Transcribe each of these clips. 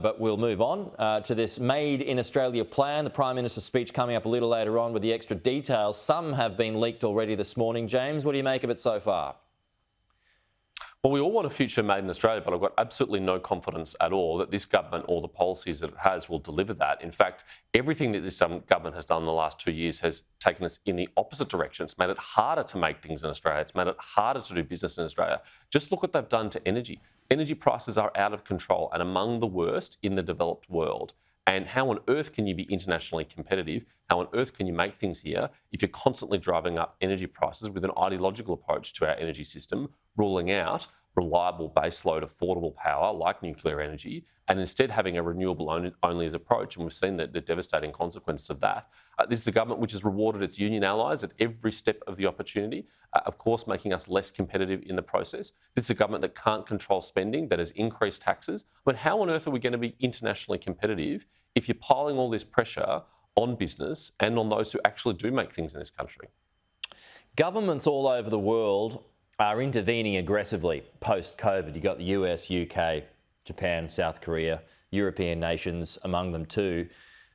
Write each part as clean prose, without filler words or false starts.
But we'll move on to this Made in Australia plan. The Prime Minister's speech coming up a little later on with the extra details. Some have been leaked already this morning. James, what do you make of it so far? Well, we all want a future made in Australia, but I've got absolutely no confidence at all that this government or the policies that it has will deliver that. In fact, everything that this government has done in the last 2 years has taken us in the opposite direction. It's made it harder to make things in Australia. It's made it harder to do business in Australia. Just look what they've done to energy. Energy prices are out of control and among the worst in the developed world. And how on earth can you be internationally competitive? How on earth can you make things here if you're constantly driving up energy prices with an ideological approach to our energy system, ruling out reliable baseload affordable power like nuclear energy, and instead having a renewable only as approach? And we've seen the devastating consequences of that. This is a government which has rewarded its union allies at every step of the opportunity, of course making us less competitive in the process. This is a government that can't control spending, that has increased taxes. But how on earth are we going to be internationally competitive if you're piling all this pressure on business and on those who actually do make things in this country? Governments all over the world are intervening aggressively post-COVID. You've got the US, UK, Japan, South Korea, European nations among them too.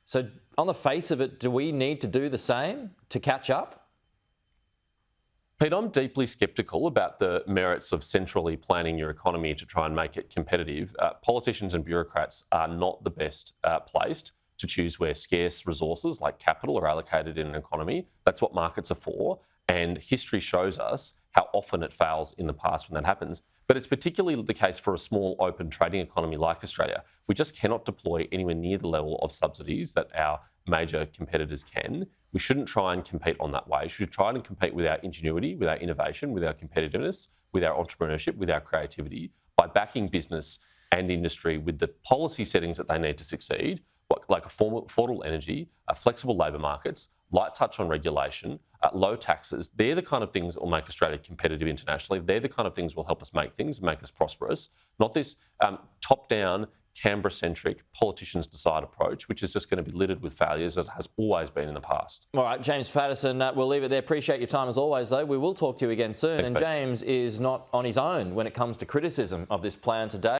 So on the face of it, do we need to do the same to catch up? Pete, I'm deeply sceptical about the merits of centrally planning your economy to try and make it competitive. Politicians and bureaucrats are not the best placed to choose where scarce resources like capital are allocated in an economy. That's what markets are for. And history shows us how often it fails in the past when that happens. But it's particularly the case for a small open trading economy like Australia. We just cannot deploy anywhere near the level of subsidies that our major competitors can. We shouldn't try and compete on that way. We should try and compete with our ingenuity, with our innovation, with our competitiveness, with our entrepreneurship, with our creativity, by backing business and industry with the policy settings that they need to succeed, like affordable energy, flexible labour markets, light touch on regulation, low taxes. They're the kind of things that will make Australia competitive internationally. They're the kind of things that will help us make things and make us prosperous, not this top-down, Canberra-centric, politicians decide approach, which is just going to be littered with failures that has always been in the past. All right, James Paterson, we'll leave it there. Appreciate your time as always, though. We will talk to you again soon. Thanks, and mate. James is not on his own when it comes to criticism of this plan today.